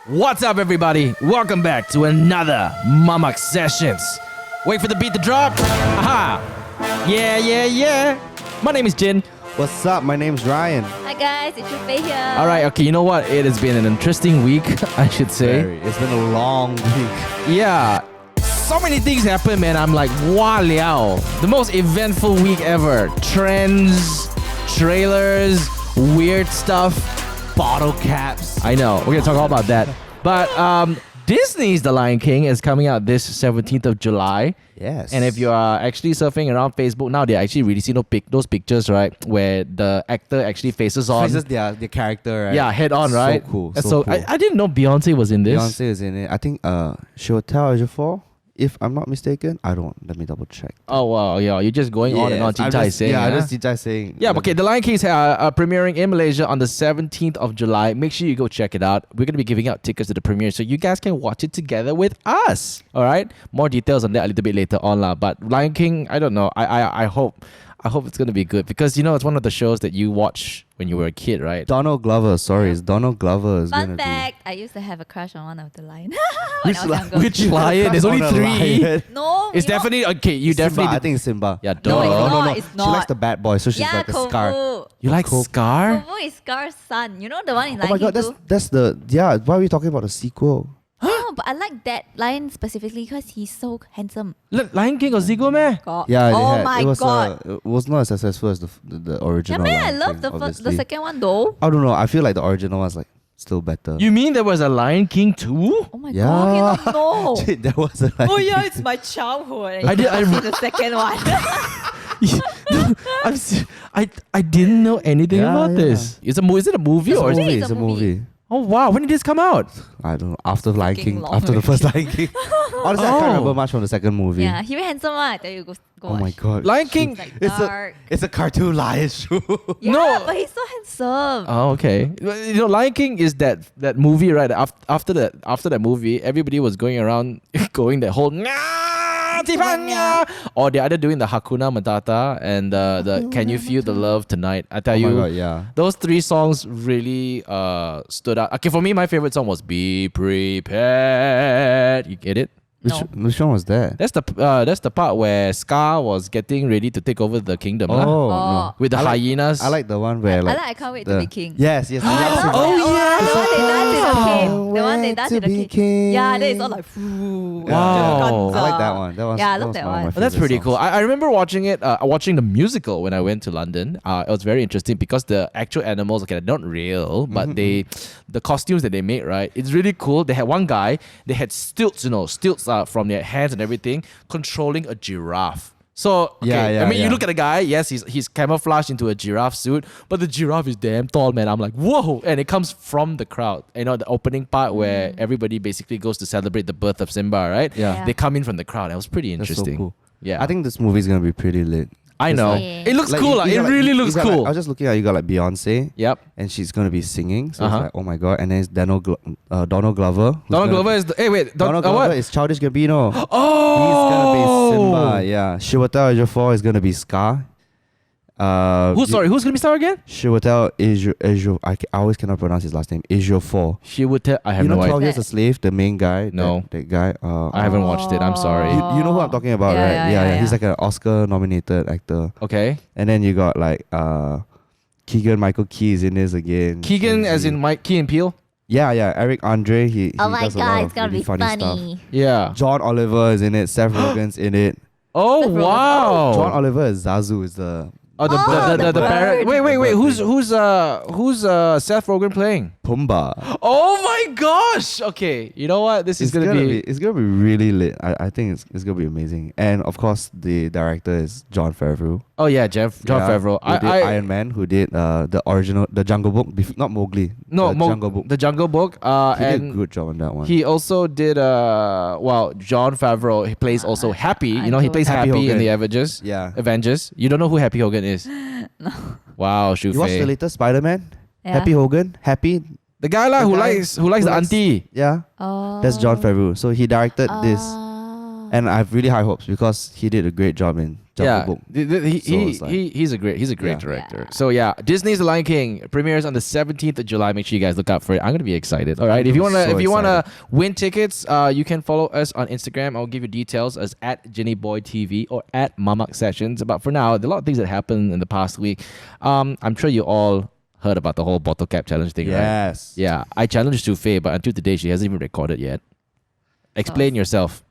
What's up, everybody? Welcome back to another Mamak Sessions. Wait for the beat to drop. Aha! Yeah. My name is Jin. What's up? My name's Ryan. Hi guys, it's Yuffei here. Alright, okay, you know what? It has been an interesting week, I should say. It's been a long week. Yeah. So many things happen, man. I'm like, wow, liao. The most eventful week ever. Trends, trailers, weird stuff. Bottle caps. I know. We're going to talk all about that. But Disney's The Lion King is coming out this 17th of July. Yes. And if you are actually surfing around Facebook now, they actually releasing those pictures, right? Where the actor actually faces on. Faces their character, right? Yeah, head on, right? So cool. And So so cool. I didn't know Beyonce was in this. Beyonce is in it. I think she will tell Ejiofor, if I'm not mistaken. I don't. Let me double check. Oh, wow. Yeah, you're just going on and on. I'm Jintai just, saying. yeah, I'm huh? just Jintai saying. Yeah, okay. The Lion King is premiering in Malaysia on the 17th of July. Make sure you go check it out. We're going to be giving out tickets to the premiere so you guys can watch it together with us. All right? More details on that a little bit later on. But Lion King, I don't know. I hope it's going to be good because, you know, it's one of the shows that you watch when you were a kid, right? Donald Glover. Sorry, it's Donald Glover. Is Fun gonna fact, I used to have a crush on one of the lion. When I was younger. Which lion? There's only On a 3. lion. No, It's you know- definitely, okay, you Simba, definitely... I think it's Simba. Yeah, No, it's duh. not. It's She likes not. the bad boy, so she's yeah, like a scar. Kovu. You like Cool. Scar? Kovu is Scar's son. You know the one in Oh Lion my god, King too? that's the why are we talking about the sequel? No, but I like that lion specifically because he's so handsome. Lion King or Zigo, man? God. Yeah, they oh had, my it was god. it was not as successful as the Yeah, original. man, I Lion love King, the obviously. second one though. I don't know. I feel like the original was like still better. You mean there was a Lion King too? Oh my Yeah. god, you don't know. Shit, that was a Oh yeah, it's my childhood. I did- I- see the second one. I didn't know anything Yeah, about yeah. this. Is it a movie It's a or is it? movie. It's It's a a movie. Oh wow, when did this come out? I don't know. After Lion Freaking King, long after the first Lion King. Honestly, I Oh. can't remember much from the second movie. Yeah, he very handsome one. I tell you, go Oh watch. my god. Lion King. It's like It's dark. it's a cartoon lion show. Yeah, No. but he's so handsome. Oh okay. You know, Lion King is that movie, right? After that movie, everybody was going around going that whole or they're either doing the Hakuna Matata and the Can You Feel the Love Tonight. I tell Oh you. my god, yeah. Those 3 songs really stood out. Okay, for me, my favorite song was Be Prepared. You get it? Which one was that? That's the part where Scar was getting ready to take over the kingdom. lah. Oh, Oh. no. With the I like- hyenas. I like the one where like I can't wait to the- be king. Yes, yes. the young Simba. Oh, yeah. The one they dance in the cave. The one they Wait dance to in the be cave. king. Yeah, that is all like. Ooh, Wow. I like that one. That was Yeah, I that love was that one of one. my Oh, that's favorite pretty cool. songs. I remember watching it, watching the musical when I went to London. It was very interesting because the actual animals, okay, they're not real, but the costumes that they made, right? It's really cool. They had one guy, they had stilts from their hands and everything, controlling a giraffe. So, okay, Yeah, I mean, you yeah. look at the guy, yes, he's camouflaged into a giraffe suit, but the giraffe is damn tall, man. I'm like, whoa! And it comes from the crowd. You know, the opening part where everybody basically goes to celebrate the birth of Simba, right? Yeah. They come in from the crowd. It was pretty That's interesting. so cool. Yeah. I think this movie is gonna be pretty lit. I It's know. like- It looks like, cool. you Like, it got, really you looks got, cool. Like, I was just looking at you got like Beyonce, Yep. and she's gonna be singing. So Uh-huh. it's like, oh my god! And then it's Donald Glover. who's Donald gonna- Glover is the. Hey, wait. Donald what? Glover is Childish Gambino. Oh! He's gonna be Simba. Yeah, Chiwetel Ejiofor is gonna be Scar. Who's gonna be star again? Chiwetel Ejiofor. I always cannot pronounce his last name. Ejiofor. She would tell. I have You know no 12 idea. Years a Slave, the main guy. No. that guy. I haven't watched it. I'm sorry. You know who I'm talking about, Yeah, right? yeah. He's like an Oscar-nominated actor. Okay. And then you got like Keegan Michael Key is in this again. Keegan, as in Mike Key and Peele. Yeah, Eric Andre. He Oh my does a lot god, of it's gonna really be funny stuff. funny. Yeah. John Oliver is in it. Seth Rogen's in it. Oh Seth Rogen. wow. John Oliver is Zazu. Is the Oh, the the parrot. bird. Wait. Who's Seth Rogen playing? Pumbaa. Oh my gosh. Okay. You know what? This is gonna be. It's gonna be really lit. I think it's gonna be amazing. And of course, the director is Jon Favreau. Oh yeah, John Favreau. Who did Iron Man? Who did the original, the Jungle Book? Not Mowgli. No, the Jungle Book. The Jungle Book. He did a And good job on that one. he also did John Favreau, he plays also Happy. You know, he plays Happy Happy in Hogan. the Avengers. Yeah. Avengers. You don't know who Happy Hogan is? No. Wow, You watched the Shufei. latest Spider-Man? Yeah. Happy Hogan? Happy? The guy lah The who guy likes the who likes- auntie. Yeah. Oh. That's Jon Favreau. So he directed this. And I have really high hopes because he did a great job in Jungle Book. He's a great director. Yeah. So yeah, Disney's The Lion King premieres on the 17th of July. Make sure you guys look out for it. I'm gonna be excited. All right, if you wanna win tickets, you can follow us on Instagram. I'll give you details as at JinnyBoyTV or at Mamak Sessions. But for now, there are a lot of things that happened in the past week. I'm sure you all heard about the whole bottle cap challenge thing, right? Yes. Yeah, I challenged Sufei, but until today she hasn't even recorded yet. Explain yourself.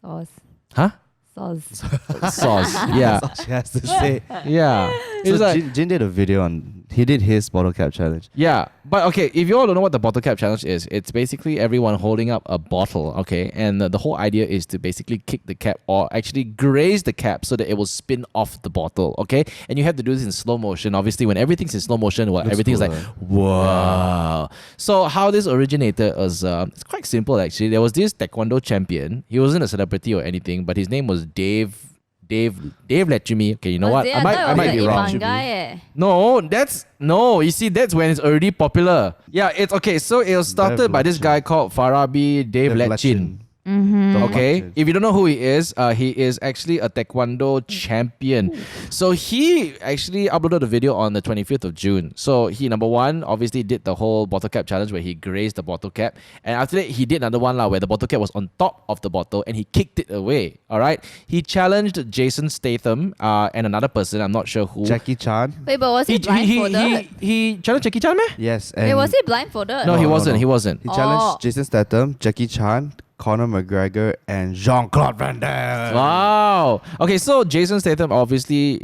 Sauce. Huh? Sauce. Sauce. Yeah. That's all she has to say. Yeah. It's So like, Jin did a video he did his bottle cap challenge. yeah. But okay, if you all don't know what the bottle cap challenge is, it's basically everyone holding up a bottle, okay? And the whole idea is to basically kick the cap or actually graze the cap so that it will spin off the bottle, okay? And you have to do this in slow motion. Obviously, when everything's in slow motion, well, Looks everything's cool, like, wow. So how this originated was, it's quite simple actually. There was this taekwondo champion. He wasn't a celebrity or anything, but his name was Dave Letchumi. Okay, you know what? I might be wrong. You see, that's when it's already popular. Yeah, it's okay. So it was started by this guy called Farabi Dave Letchin. Okay, if you don't know who he is actually a taekwondo champion. So he actually uploaded a video on the 25th of June. So he, number one, obviously did the whole bottle cap challenge where he grazed the bottle cap, and after that he did another one where the bottle cap was on top of the bottle and he kicked it away. All right, he challenged Jason Statham and another person, I'm not sure who. Jackie Chan. Wait, but was he blindfolded? He challenged Jackie Chan, meh? Yes. Wait, And was he blindfolded? No, he wasn't. no. He wasn't. he challenged Oh. Jason Statham, Jackie Chan, Conor McGregor, and Jean-Claude Van Damme. Wow. Okay, so Jason Statham obviously,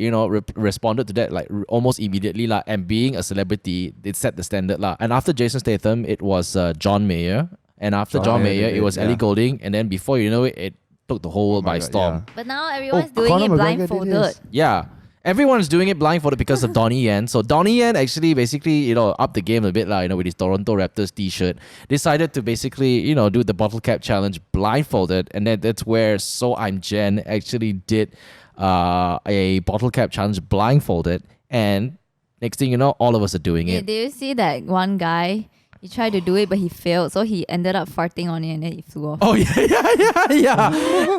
responded to that like almost immediately lah. And being a celebrity, it set the standard lah. And after Jason Statham, it was John Mayer. And after John Mayer, it was Ellie Goulding. And then before you know it, it took the whole world by storm. But now everyone's Oh, doing Conor it McGregor did blindfolded. his. Yeah. Everyone's doing it blindfolded because of Donnie Yen. So Donnie Yen actually basically, upped the game a bit lah, with his Toronto Raptors t-shirt. Decided to basically, do the bottle cap challenge blindfolded. And then that's where So I'm Jen actually did a bottle cap challenge blindfolded. And next thing you know, all of us are doing it. Did you see that one guy? He tried to do it, but he failed. So he ended up farting on it and then he flew off. Oh, yeah.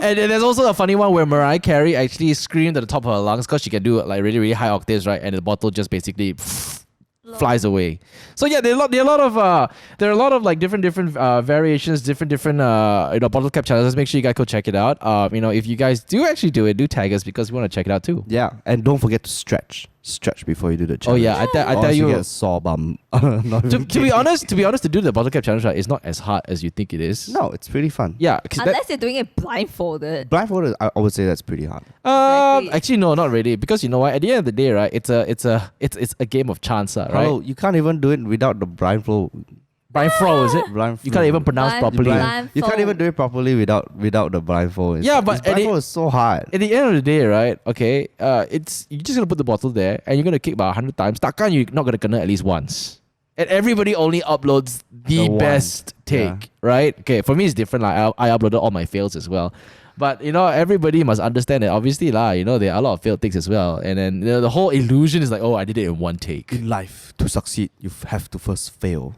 And then there's also a funny one where Mariah Carey actually screamed at the top of her lungs because she can do like really, really high octaves, right? And the bottle just basically flies away. So yeah, there are a lot of like different variations, different bottle cap challenges. Make sure you guys go check it out. If you guys do actually do it, do tag us because we want to check it out too. Yeah, and don't forget to stretch before you do the challenge. Oh yeah, I tell you, get a sore bum. to be honest, to do the bottle cap challenge, right, it's not as hard as you think it is. No, it's pretty fun. Yeah, Unless you're doing it blindfolded. Blindfolded, I would say that's pretty hard. Exactly. Actually no, not really, because you know what? At the end of the day, right, it's a game of chance, right? Hello, you can't even do it without the blindfold. Blindfold, is it? Blindfold. You can't even pronounce properly. You can't even do it properly without the blindfold. Yeah, but blindfold is so hard. At the end of the day, right? Okay, you're just gonna put the bottle there and you're gonna kick about 100 times. Takkan you're not gonna kena at least once. And everybody only uploads the best take, right? Okay, for me it's different. Like I uploaded all my fails as well. But everybody must understand that obviously there are a lot of failed takes as well. And then the whole illusion is like, oh, I did it in one take. In life, to succeed, you have to first fail.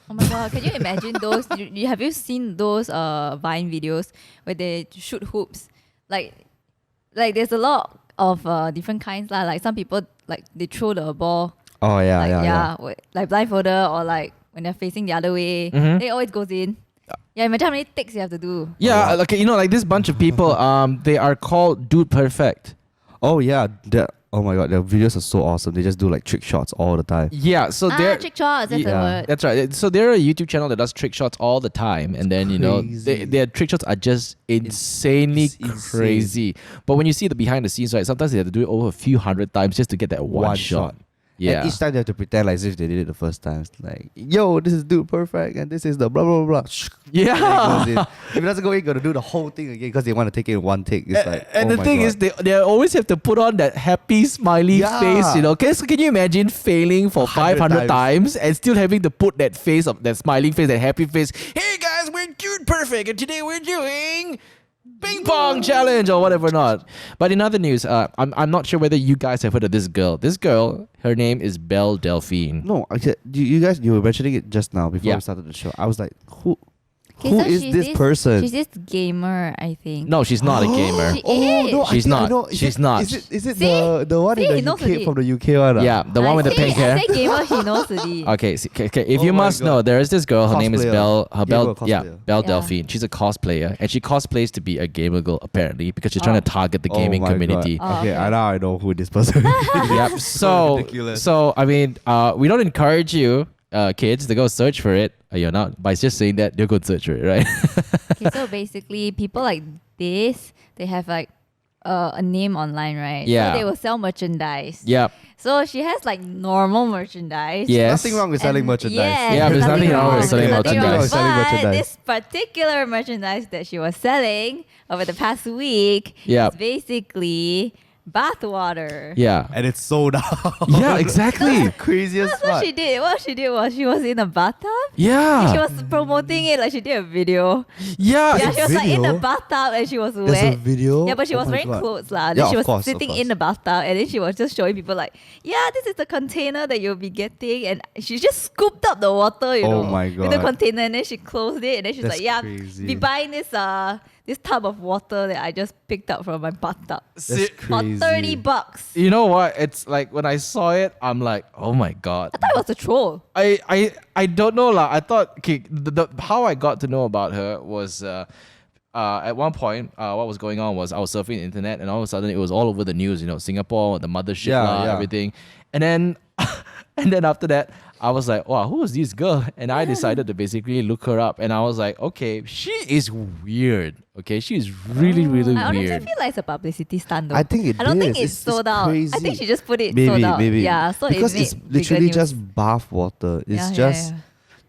Oh my god, can you imagine those? Have you seen those Vine videos where they shoot hoops? Like there's a lot of different kinds lah. Like some people like they throw the ball. Oh yeah. Like blindfolded or like when they're facing the other way, it always goes in. Yeah, imagine how many takes you have to do. Yeah, like this bunch of people, they are called Dude Perfect. Oh yeah, oh my god, their videos are so awesome. They just do like trick shots all the time. Yeah, so they're trick shots, that's the word. That's right. So they're a YouTube channel that does trick shots all the time, and then their trick shots are just insanely crazy. But when you see the behind the scenes, right, sometimes they have to do it over a few hundred times just to get that one shot. Yeah. And each time they have to pretend like as if they did it the first time. It's like, yo, this is Dude Perfect and this is the blah blah blah. Yeah. If it doesn't go in, you gotta do the whole thing again because they want to take it in one take. It's like, and the thing is, they always have to put on that happy smiley face, So can you imagine failing for 500 times and still having to put that face of that smiling face, that happy face? Hey guys, we're Dude Perfect, and today we're doing ping pong challenge or whatever not. But in other news, I'm not sure whether you guys have heard of this girl. This girl, her name is Belle Delphine. No, you guys, you were mentioning it just now before we started the show. I was like, Who is she's this person? She's this gamer, I think. No, she's not a gamer. She Oh is. no, She's I think I not. know. She's not. Is it See? the one See, he in the knows UK already. from the UK one? Yeah, the one with the pink hair. I say gamer, he knows already. Okay, okay. If Oh you my must God. know, there is this girl. Her name is Cosplayer. Belle. Gamer cosplayer. Belle Yeah. Delphine. She's a cosplayer, and she cosplays to be a gamer girl apparently because she's trying to target the Oh gaming my community. God. Oh, Okay, okay. now I know who this person is. Yep. So, ridiculous. I mean, we don't encourage you, kids, to go search for it. You're not, but it's just saying that you'll go search for it, right? Okay, so basically, people like this, they have like a name online, right? Yeah. So they will sell merchandise. Yep. So she has like normal merchandise. Yes. Nothing wrong with selling And merchandise. yes, Yeah, there's nothing wrong with selling There's nothing wrong. merchandise. Selling But merchandise. this particular merchandise that she was selling over the past week Yep. is basically bath water. Yeah. And it's sold out. Yeah, exactly. Craziest That's what part. she did. What she did was she was in a bathtub. She Yeah. was promoting it like she did a video. Yeah. Yeah, she was like in the video? bathtub and she was There's a wet. video. Yeah, but she Oh was my wearing God. clothes lah. Yeah, Then she of was course, of sitting course. in the bathtub and then she was just showing people like, yeah, this is the container that you'll be getting, and she just scooped up the water, you Oh know, my with the God. container, and then she closed it, and then she's That's like, yeah, crazy. be buying this tub of water that I just picked up from my bathtub That's for crazy. $30. You know what? It's like when I saw it, I'm like, oh my God. I thought it was a troll. I don't know lah. I thought okay, the how I got to know about her was at one point what was going on was I was surfing the internet and all of a sudden it was all over the news. You know, Singapore, the mothership, Yeah, lah, yeah. everything, and then and then after that I was like, wow, who is this girl? And I decided to basically look her up, and I was like, okay, she is weird. Okay, she is really really I honestly weird. feel like it's a publicity stunt though. I think it I don't think is. it's sold out. I crazy. think she just put it Maybe, sold out. maybe. Yeah, so because it it's made literally bigger news. just bath water. It's Yeah, just yeah.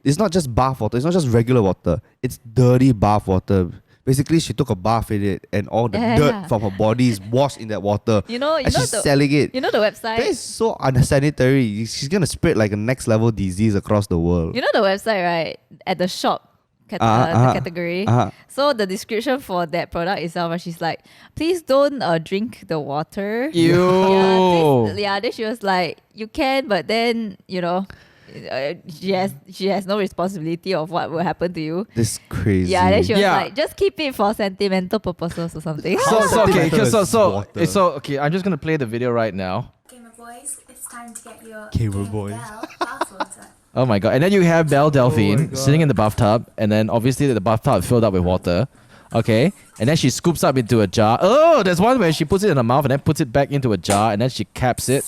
it's not just bath water. It's not just regular water. It's dirty bath water. Basically, she took a bath in it, and all the Yeah, dirt yeah. from her body is washed in that water. You know and she's the selling it. you know the website. That is so unsanitary. She's gonna spread like a next level disease across the world. You know the website, right? At the shop the category. So the description for that product itself, she's like, please don't drink the water. Ew. Then she was like, you can, but then, you know, she has no responsibility of what will happen to you. This crazy. Yeah, then she was Yeah. like, just keep it for sentimental purposes or something. Okay, I'm just gonna play the video right now. Gamer boys, it's time to get your Gamer boys. Bell bathwater. Oh my God. And then you have Belle Delphine Oh my God. sitting in the bathtub, and then obviously the bathtub filled up with water. Okay. And then she scoops up into a jar. Oh, there's one where she puts it in her mouth and then puts it back into a jar and then she caps it.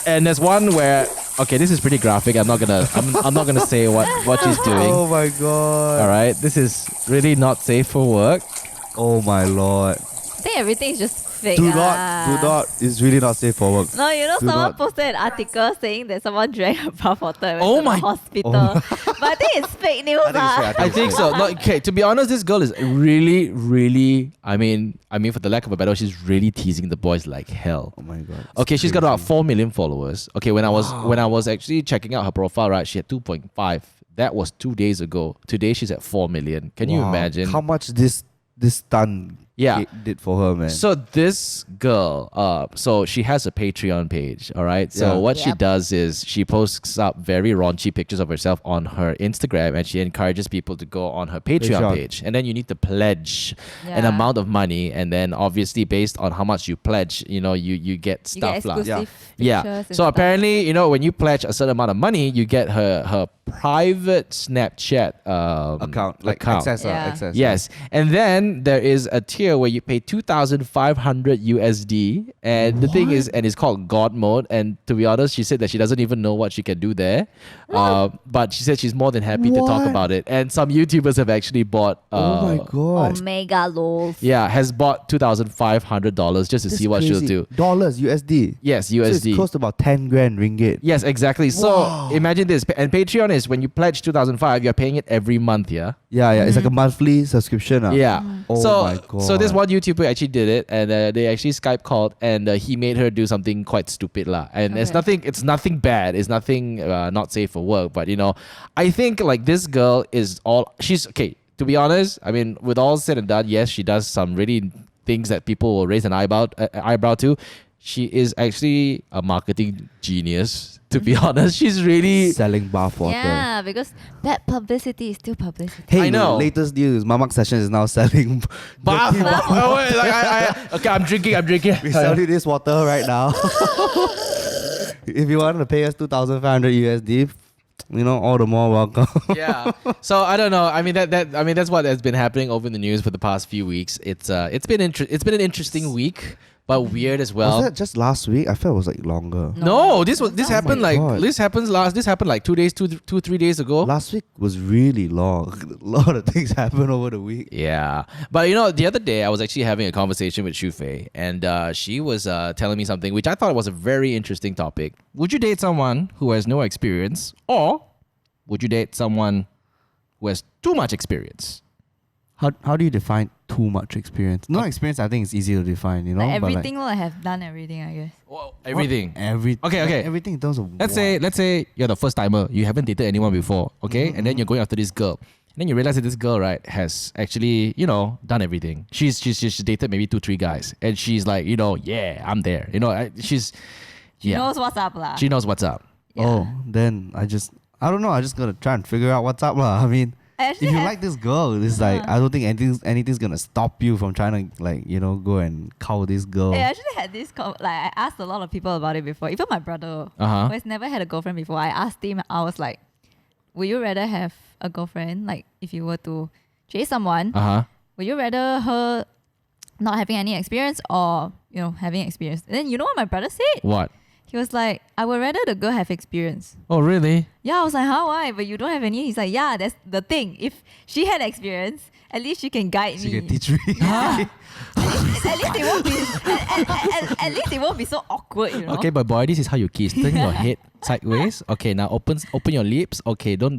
And there's one where okay, this is pretty graphic. I'm not gonna say what she's doing. Oh my god. Alright. This is really not safe for work. Oh my lord. I think everything is just fake. Do not. It's really not safe for work. No, you know, Do someone not. posted an article saying that someone drank a bath water and went Oh to my- the hospital. Oh. But I think it's fake news. I think it's fake. I think so. No, okay, to be honest, this girl is really, really I mean for the lack of a better word, she's really teasing the boys like hell. Oh my god. Okay, she's got about 4 million followers. Okay, when I Wow. was actually checking out her profile, right, she had 2.5. That was 2 days ago. Today she's at 4 million. Can you Wow. imagine? how much this stunt Yeah. did for her, man? So this girl, so she has a Patreon page, all right? So Yeah. what she Yep. does is she posts up very raunchy pictures of herself on her Instagram, and she encourages people to go on her Patreon Patreon. page. And then you need to pledge an Yeah. amount of money, and then obviously based on how much you pledge, you get You get stuff lah. exclusive Yeah. pictures and So stuff. apparently, when you pledge a certain amount of money, you get her private Snapchat account like Yeah. access. Yes, and then there is a tier where you pay 2,500 USD, and the thing is, and it's called God mode. And to be honest, she said that she doesn't even know what she can do there, but she said she's more than happy to talk What? about it. And some YouTubers have actually bought. Oh my god. Omega lols. Yeah, has bought $2,500 just to That's see what she'll crazy. do. Dollars USD. Yes, So USD. it's close to about 10 grand ringgit. Yes, exactly. So imagine this, and Patreon is when you pledge 2,500, you're paying it every month. Yeah. Yeah. It's like a monthly subscription. Yeah. Oh so, my god. So this one YouTuber actually did it, and they actually Skype called, and he made her do something quite stupid lah. And it's Okay. nothing bad. It's nothing not safe for work. But I think like this girl she's okay. To be honest, I mean, with all said and done, yes, she does some really things that people will raise an eyebrow to. she is actually a marketing genius. To be honest, she's really. Selling bath water. Yeah, because bad publicity is still publicity. Hey, I know. latest news. Mamak Session is now selling Bath. dirty bath. Oh, wait, okay, I'm drinking. We sell you this water right now. If you want to pay us 2,500 USD, all the more welcome. Yeah. So I don't know. I mean that's what has been happening over in the news for the past few weeks. It's been an interesting week, but weird as well. Was that just last week? I felt it was like longer. No, this happened my like God. this happened like 2 days, 3 days ago. Last week was really long. A lot of things happened over the week. Yeah, but the other day I was actually having a conversation with Shu Fei, and she was telling me something which I thought was a very interesting topic. Would you date someone who has no experience, or would you date someone who has too much experience? How do you define too much experience? No experience, I think it's easy to define. Like everything, I have done everything, I guess. Well, everything. Okay. Everything in terms of Let's say you're the first timer. You haven't dated anyone before, okay? And then you're going after this girl. And then you realize that this girl, right, has actually, done everything. She's dated maybe 2-3 guys. And she's like, yeah, I'm there. She knows what's up, lah. She knows what's up. Yeah. Oh, then I don't know. I just gotta try and figure out what's up, lah. I mean, I if actually you have- like this girl, it's like I don't think anything's gonna stop you from trying to go and cow this girl. I actually had this, I asked a lot of people about it before. Even my brother, Uh-huh. who has never had a girlfriend before, I asked him, I was like, would you rather have a girlfriend? Like, if you were to chase someone, Uh-huh. would you rather her not having any experience or, having experience? And then you know what my brother said? What? He was like, I would rather the girl have experience. Oh, really? Yeah, I was like, how? Why? But you don't have any? He's like, yeah, that's the thing. If she had experience, at least she can guide She me. can teach me. Yeah. at least it won't be. At least it won't be so awkward, Okay, but boy, this is how you kiss. Turn your head sideways. Okay, now open your lips. Okay, don't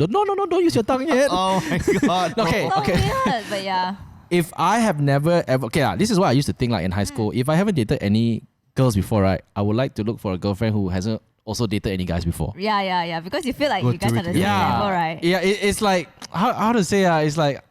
use your tongue yet. Oh my god. Okay, So okay. weird, but yeah. If I have never ever this is what I used to think like in high school. If I haven't dated any girls before, right, I would like to look for a girlfriend who hasn't also dated any guys before. Yeah. Because you feel like Go you guys through are the it same together. level, right? Yeah, it's like how to say it's like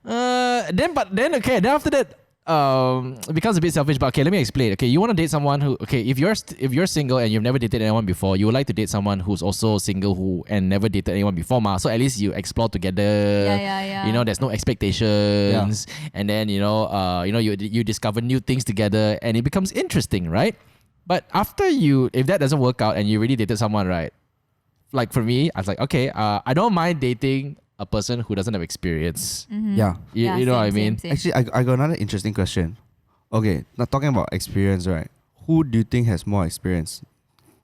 then after that it becomes a bit selfish, but okay, let me explain. Okay, you want to date someone who if you're single and you've never dated anyone before, you would like to date someone who's also single and never dated anyone before, so at least you explore together. Yeah. There's no expectations, and then you discover new things together, and it becomes interesting, right? But after if that doesn't work out and you really dated someone, right? Like for me, I was like, okay, I don't mind dating a person who doesn't have experience. Yeah. You know what I mean? Same. Actually, I got another interesting question. Okay, now talking about experience, right? Who do you think has more experience?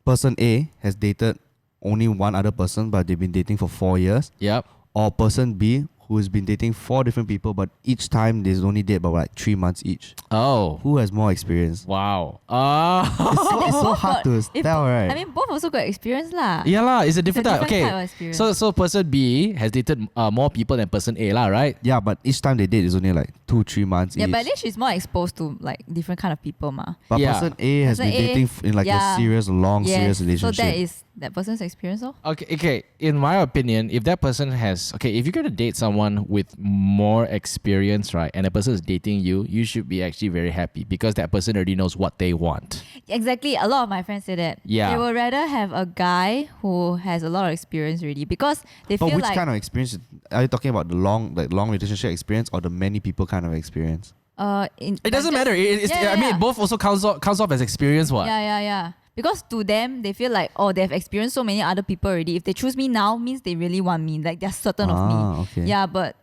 Person A has dated only one other person, but they've been dating for 4 years. Yep. Or person B, who has been dating 4 different people, but each time they only date about like 3 months each. Oh. Who has more experience? Wow. It's so Both hard got- to if- tell, right? I mean, both also got experience, lah. Yeah lah, it's a different type. different type of Okay. experience. So person B has dated more people than person A lah, right? Yeah, but each time they date is only like 2-3 months Yeah, each. but at least she's more exposed to like different kind of people, ma. But Yeah. person A has Person been A, dating in like yeah. a serious relationship. So that is that person's experience, oh. Okay. In my opinion, if that person if you're gonna date someone with more experience, right, and the person is dating you, you should be actually very happy because that person already knows what they want. Exactly. A lot of my friends say that. Yeah. They would rather have a guy who has a lot of experience already because they But feel which like kind of experience? Are you talking about the long relationship experience or the many people kind of experience? It doesn't matter. I mean, both also counts off as experience. What? Yeah. Because to them, they feel like, oh, they've experienced so many other people already. If they choose me now, means they really want me. Like they're certain of me. Okay. Yeah, but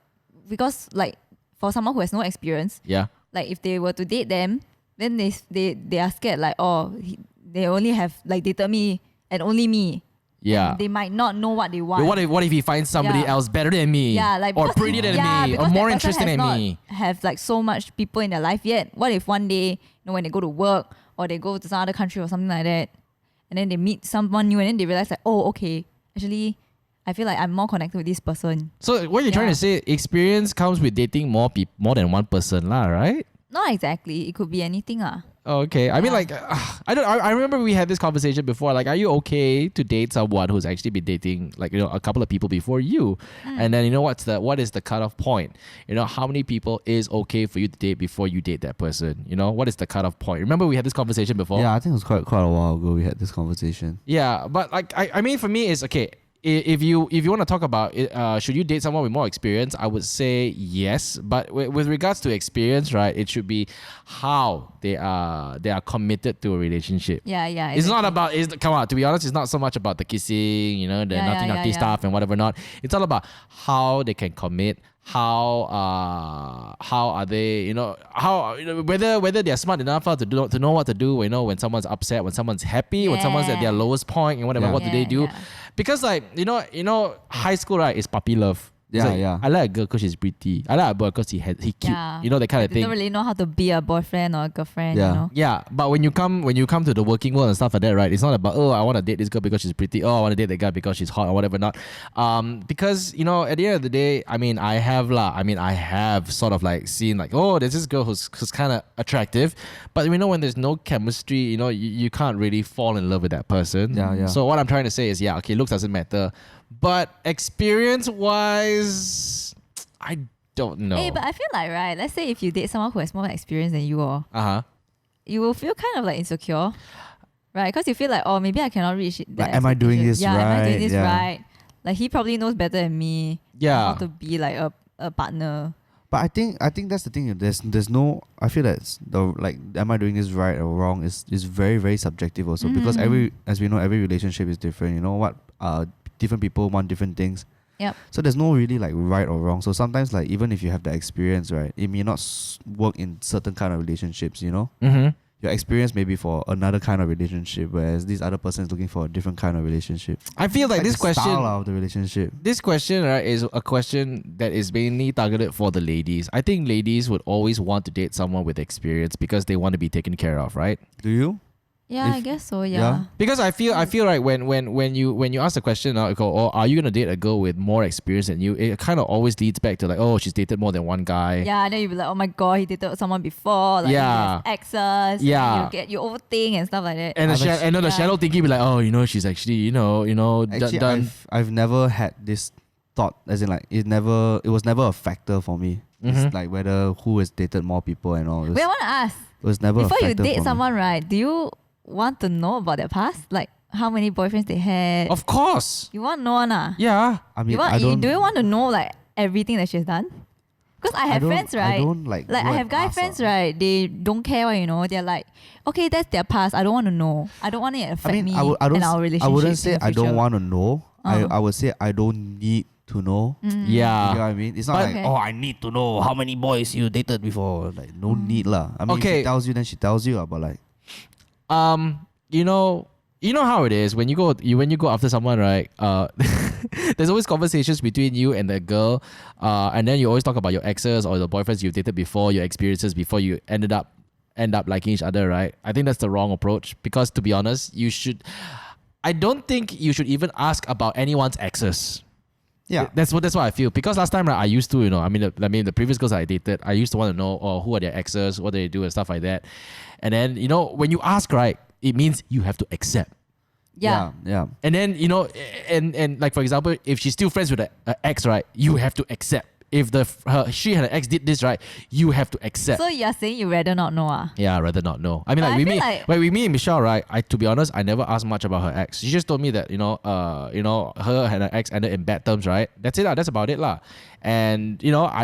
because like for someone who has no experience, Yeah. like if they were to date them, then they are scared like, they only have like dated me and only me. Yeah. They might not know what they want. What if he finds somebody Yeah. else better than me? Yeah, like or because- prettier than yeah, me, or because more that person interesting has than not me? Have like so much people in their life yet. What if one day, when they go to work or they go to some other country or something like that, and then they meet someone new and then they realize like, oh, okay, actually, I feel like I'm more connected with this person. So what you're trying Yeah. to say, experience comes with dating more than one person, lah, right? Not exactly. It could be anything, lah. Okay. I mean, Yeah. like, I don't. I remember we had this conversation before. Like, are you okay to date someone who's actually been dating, like, a couple of people before you? And then what is the cutoff point? How many people is okay for you to date before you date that person? What is the cutoff point? Remember we had this conversation before? Yeah, I think it was quite a while ago we had this conversation. Yeah, but like I mean, for me, it's okay. If you want to talk about it, should you date someone with more experience? I would say yes, but with regards to experience, right? It should be how they are committed to a relationship. Yeah, yeah. It's not exactly. about. Come on, to be honest, it's not so much about the kissing, the Yeah, naughty yeah. stuff and whatever not. It's all about how they can commit. How are they? Whether they're smart enough to know what to do. When someone's upset, when someone's happy, when someone's at their Yeah. lowest point, and whatever. Yeah. What do they do? Yeah. Because like high school, right, is puppy love. It's Yeah, like, yeah. I like a girl because she's pretty. I like a boy because he cute. Yeah. That kind of They thing. don't really know how to be a boyfriend or a girlfriend. Yeah. Yeah, but when you come to the working world and stuff like that, right? It's not about I want to date this girl because she's pretty. I want to date that guy because she's hot or whatever not. Because at the end of the day, I mean, I have sort of like seen like there's this girl who's kind of attractive, but when there's no chemistry, you can't really fall in love with that person. Yeah, yeah. So what I'm trying to say is, okay, looks doesn't matter, but experience wise, I don't know. Hey, but I feel like, right, let's say if you date someone who has more experience than you all, you will feel kind of like insecure, right? Because you feel like, maybe I cannot reach it. Like, am I doing this Am I doing right? this Yeah. right? Like he probably knows better than me. Yeah. How to be like a partner. But I think that's the thing. There's no. I feel that am I doing this right or wrong is very very subjective also because as we know, every relationship is different. Different people want different things. Yep. So there's no really like right or wrong. So sometimes like even if you have the experience, right, it may not work in certain kind of relationships. Mm-hmm. Your experience may be for another kind of relationship, whereas this other person is looking for a different kind of relationship. I feel like this the question. style of the relationship. This question, right, is a question that is mainly targeted for the ladies. I think ladies would always want to date someone with experience because they want to be taken care of, right? Do you? Yeah, I If- guess so. yeah. Yeah. Because I feel right when you ask the question, are you gonna date a girl with more experience than you? It kind of always leads back to like, she's dated more than one guy. Yeah, and then you'll be like, oh my god, he dated someone before. Like, Yeah. he has exes. Yeah. You overthink and stuff like that. And the Yeah. shallow thinking be like, she's actually Actually, done. I've never had this thought, as in like it was never a factor for me. It's like whether who has dated more people and all. Wait, I want to ask. It was never Before a you factor date for me. someone, right, do you want to know about their past? Like how many boyfriends they had? Of course. You want to know, nah? Yeah. I mean, I do you want to know like everything that she's done? Because I have don't- friends, I right? don't, like, I go have and guy ask, friends, ah. right? They don't care what They're like, okay, that's their past. I don't want to know. I don't want it to affect I mean, me I don't. and our relationship. I wouldn't say in the I don't future. want to know. I would say I don't need to know. Mm. You Yeah. know what I mean? It's not But- like Okay. I need to know how many boys you dated before. Like no need lah. I mean, if Okay. she tells you, then she tells you. But like, You know how it is when you go after someone, right? There's always conversations between you and the girl, and then you always talk about your exes or the boyfriends you've dated before, your experiences before you end up liking each other, right? I think that's the wrong approach because to be honest, I don't think you should even ask about anyone's exes. yeah, That's what I feel. Because last time, right, I used to, the previous girls I dated, I used to want to know, who are their exes, what do they do, and stuff like that. And then, when you ask, right, it means you have to accept. Yeah. yeah. And then, and like for example, if she's still friends with her ex, right, you have to accept. If she and her ex did this, right, you have to accept. So you're saying you rather not know, ah? Yeah, I'd rather not know. I mean, But like I with feel me, like- with me and Michelle, right? To be honest, I never asked much about her ex. She just told me that her and her ex ended in bad terms, right? That's it, lah. That's about it, lah. And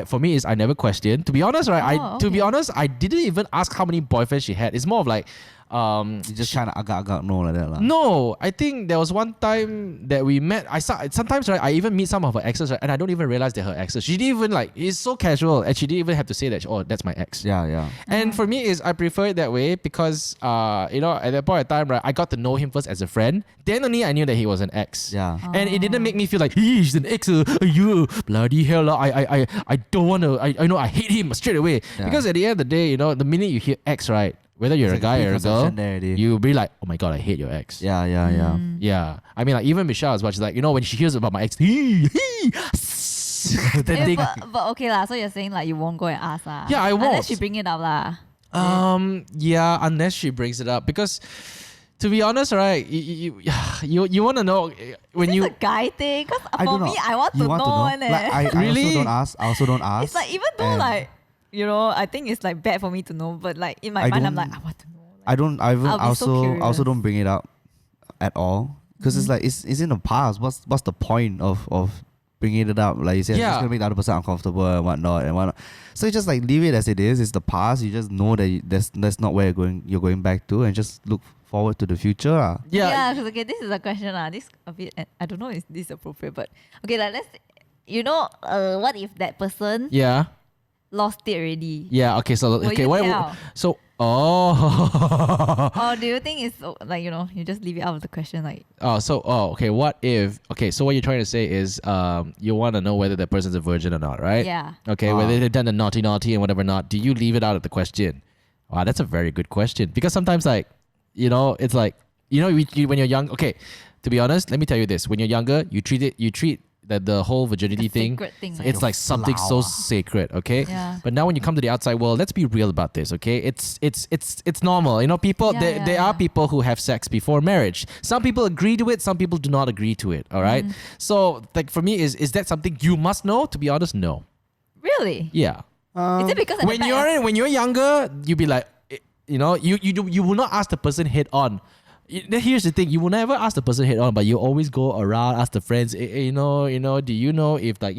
for me, I never questioned. To be honest, right? To be okay. honest, I didn't even ask how many boyfriends she had. It's more of like, You just kind of agak-agak know like that lah. no, I think there was one time that we met. Sometimes, right, I even meet some of her exes, right, and I don't even realize they're her exes. She didn't even it's so casual, and she didn't even have to say that. That's my ex. Yeah, yeah. And for me, I prefer it that way because at that point in time, right, I got to know him first as a friend. Then only I knew that he was an ex. Yeah. And it didn't make me feel like he's an ex. You bloody hell! I don't want to. I hate him straight away. Yeah. Because at the end of the day, the minute you hear ex, right, whether you're It's a like guy a or a girl, preconception there already. you'll be like, oh my god, I hate your ex. Yeah, yeah, yeah. Yeah. I mean, like even Michelle as well. She's like, when she hears about my ex, that thing. But okay lah. So you're saying like you won't go and ask lah? Yeah, I won't. Unless she bring it up lah. Yeah, unless she brings it up, because to be honest, right, you want to know when Is you this a guy thing? Because I for don't know. me, I want You to want to know. know? Like, I Really? also don't ask. I also don't ask. It's like, even though And like, I think it's like bad for me to know, but like in my I mind, I'm don't- like, I want to know. Like, I don't. I even I'll be so also curious. don't bring it up at all because it's like it's in the past. What's the point of bringing it up? Like you said, it's Yeah. just gonna make the other person uncomfortable and whatnot. So you just like leave it as it is. It's the past. You just know that that's not where you're going back to, and just look forward to the future. yeah, because okay, this is a question. This a bit, I don't know if this is appropriate, but okay, like let's, what if that person yeah, lost it already? yeah. Okay, so Will okay, you what? tell? So oh. Or do you think it's like, you just leave it out of the question? Like, Okay, what if, okay, so what you're trying to say is you want to know whether that person's a virgin or not, right? yeah. Okay, whether they've done the naughty and whatever not, do you leave it out of the question? Wow, that's a very good question, because sometimes like, it's like, when you're young, okay, to be honest, let me tell you this, when you're younger, you treat that the whole virginity A thing, sacred thing. it's like something so sacred, okay? Yeah. But now when you come to the outside world, let's be real about this, okay? It's normal. People, Yeah, there yeah. are people who have sex before marriage. Some people agree to it, some people do not agree to it, all right? So like for me, is that something you must know? To be honest, no. Really? Yeah. Is it because at the When back when you're younger, you be like, you will not ask the person head on. Here's the thing: you will never ask the person head on, but you always go around, ask the friends, do you know if like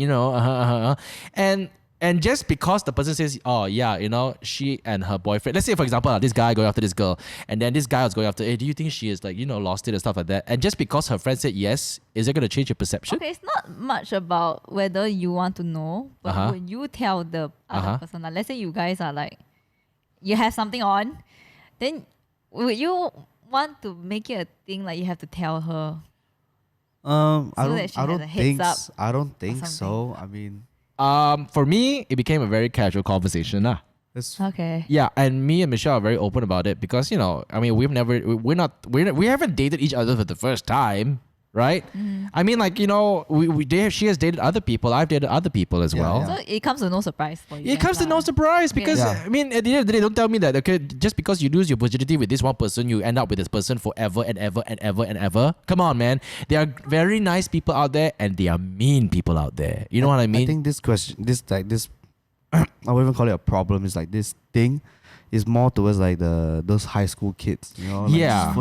and just because the person says, oh yeah, she and her boyfriend. Let's say for example, this guy going after this girl, and then this guy was going after, hey, do you think she is like lost it and stuff like that? And just because her friend said yes, is it going to change your perception? Okay, it's not much about whether you want to know, but when you tell the other person, like let's say you guys are like, you have something on, then would you want to make it a thing like you have to tell her? I that she has don't a think heads up I don't think something. so. I mean, For me, it became a very casual conversation, lah. it's Okay. Yeah, and me and Michelle are very open about it because I mean, we haven't dated each other for the first time, right? I mean, like she has dated other people, I've dated other people as Yeah, well. yeah. So it comes to no surprise for you. It comes to no surprise because Yeah. I mean, at the end of the day, don't tell me that okay, just because you lose your virginity with this one person, you end up with this person forever and ever and ever and ever. Come on, man. There are very nice people out there, and there are mean people out there. You know what I mean? I think this question, this I won't even call it a problem. It's like this thing is more towards like those high school kids. Like Yeah.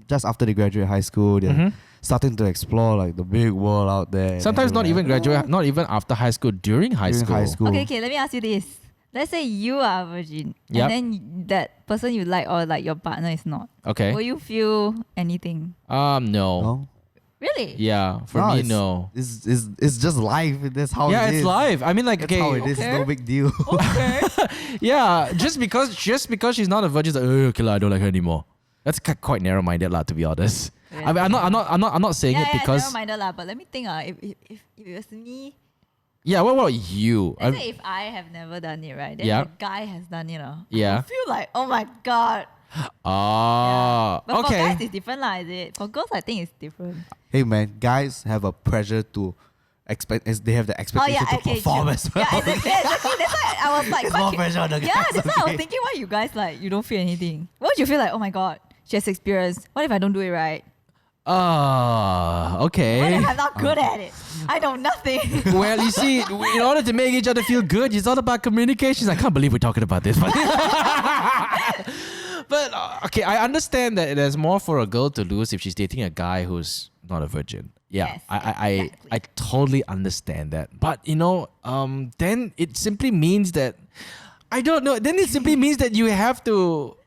just after they graduate high school, they're starting to explore like the big world out there. Sometimes And not they're even like, graduate, not even after high school, during high during school. high school. Okay, let me ask you this. Let's say you are a virgin, Yep. and then that person you like or like your partner is not. Okay. Will you feel anything? No. No? Really? Yeah, for No, me, it's- no. It's just life. That's how Yeah, it is. it's live. I mean, like, That's how it okay, is. Okay. No big deal. Okay. yeah, just because she's not a virgin, it's like, okay, I don't like her anymore. That's quite narrow-minded, lah. To be honest, I mean, I'm not saying it because never mind lah. But let me think. If it was me, yeah. What about you? let's say if I have never done it, right? Then Yeah. the guy has done it. Yeah. I feel like, oh my god. Oh, But for okay. guys, it's different, lah. Is it? For girls, I think it's different. Hey man, guys have a pressure to expect. They have the Oh expectation yeah, to okay. perform True. as well. Yeah, exactly. That's why I was like, It's quite more cu- pressure on the Yeah, guys, that's why I was okay. thinking, why you guys like you don't feel anything? Why would you feel like, oh my god, she has experience? What if I don't do it right? What Okay. if I'm not good at it? I know nothing. Well, you see, in order to make each other feel good, it's all about communications. I can't believe we're talking about this. But okay, I understand that there's more for a girl to lose if she's dating a guy who's not a virgin. Yeah, Yes, I exactly. totally understand that. But then it simply means that I don't know. Then it simply means that you have to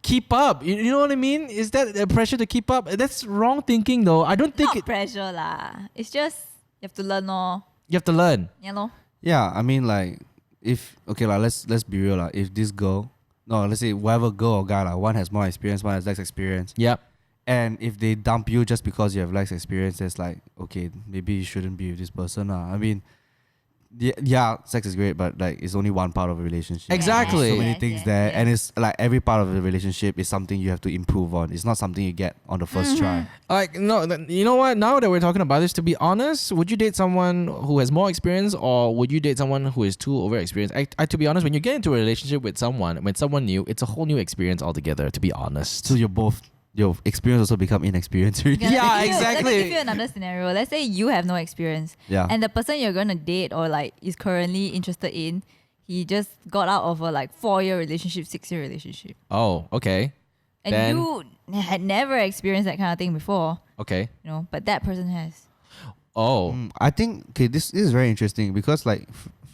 keep up. You know what I mean? Is that a pressure to keep up? That's wrong thinking, though. I don't think Not it. pressure lah. It's just you have to learn more. You have to learn. You know? Yeah, I mean like if okay like let's be real like if this girl let's say whatever girl or guy like one has more experience, one has less experience, Yep. and if they dump you just because you have less experience, it's like okay maybe you shouldn't be with this person. I mean yeah, sex is great, but like it's only one part of a relationship. Exactly. So many Yes, things yes, there, yes. and it's like every part of the relationship is something you have to improve on. It's not something you get on the first try. Like, no, you know what? Now that we're talking about this, to be honest, would you date someone who has more experience, or would you date someone who is too over experienced? To be honest, when you get into a relationship with someone, when someone new, it's a whole new experience altogether, to be honest. So your experience also become inexperienced already. Yeah, let me exactly. give you another scenario. Let's say you have no experience, Yeah. and the person you're gonna date or like is currently interested in, he just got out of a like 4-year relationship, 6-year relationship, Oh, okay. and Then- you had never experienced that kind of thing before, Okay. but that person has. Oh. I think this is very interesting because like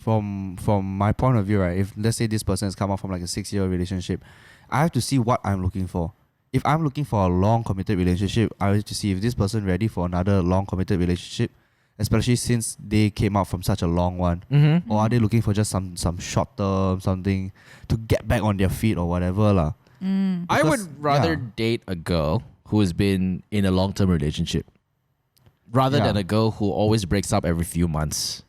from my point of view, right? If let's say this person has come out from like a 6-year relationship, I have to see what I'm looking for. If I'm looking for a long committed relationship, I have to see if this person ready for another long committed relationship, especially since they came out from such a long one. Mm-hmm. Or are they looking for just some short term something to get back on their feet or whatever lah? I Because- would rather yeah. date a girl who has been in a long-term relationship rather Yeah. than a girl who always breaks up every few months.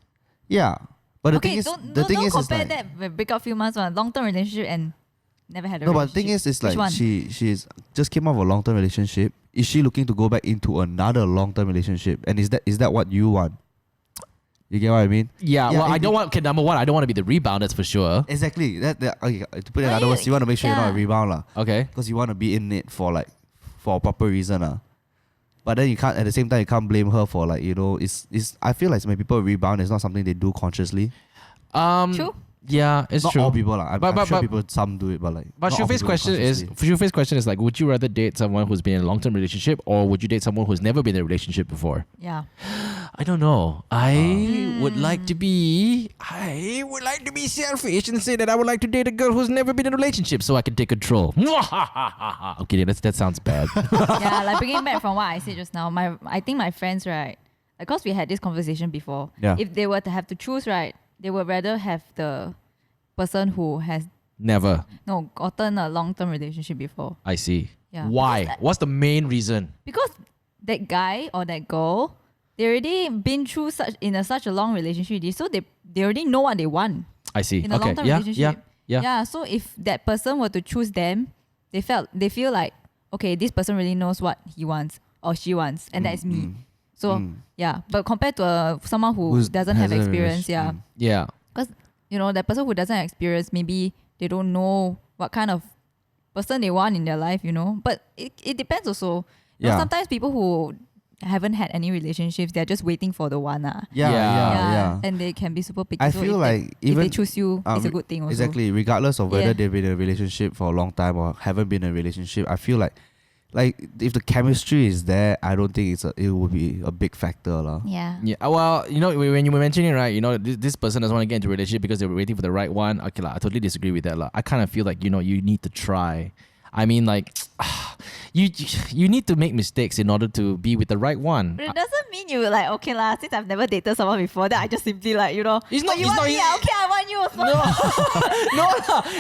Yeah, but the Okay, thing is, don't it's compare like, that with break up few months on a long-term relationship and never had a no, but relationship. the thing is, it's Which like one? she's just came out of a long term relationship. Is she looking to go back into another long term relationship? And is that what you want? You get what I mean? Yeah, Yeah, well, if I don't want. Okay, number one, I don't want to be the rebound. That's for sure. Exactly. That okay, to put it in No, other words, you want to make sure you're not a yeah. rebound lah, Okay. because you want to be in it for a proper reason lah. But then you can't at the same time you can't blame her for like it's I feel like when people rebound, it's not something they do consciously. True. Yeah, it's Not true. all people lah. I'm But- sure but- people some do it, but like. But not all Shufei's people do consciously. question is like, would you rather date someone who's been in a long-term relationship, or would you date someone who's never been in a relationship before? Yeah. I don't know. I would like to be selfish and say that I would like to date a girl who's never been in a relationship so I can take control. Okay, that sounds bad. Yeah, like bringing back from what I said just now, I think my friends, right, because we had this conversation before, Yeah. if they were to have to choose, right, they would rather have the person who has Never. gotten a long-term relationship before. I see. Yeah. Why? What's the main reason? Because that guy or that girl, they already been through such a long relationship already, so they already know what they want I see. in a Okay. long-term Yeah. relationship. Yeah. So if that person were to choose them, they feel like, okay, this person really knows what he wants or she wants, and that is me. So yeah, but compared to someone who doesn't have hasn't experience, really- Yeah. because that person who doesn't have experience, maybe they don't know what kind of person they want in their life, But it depends also. Yeah. Sometimes people who haven't had any relationships, they're just waiting for the one. Yeah. And they can be super picky. I So feel if like if they even choose you, it's a good thing also. exactly, regardless of whether Yeah. they've been in a relationship for a long time or haven't been in a relationship, I feel like if the chemistry is there, I don't think it would be a big factor lah. Yeah. Yeah. Well, when you were mentioning, right, this person doesn't want to get into a relationship because they were waiting for the right one. Okay, I totally disagree with that. I kind of feel like, you need to try. I mean, like, you need to make mistakes in order to be with the right one. But it doesn't mean you like, okay lah, since I've never dated someone before, that I just simply like, It's not- you it's want not- me, okay, I want you also. No,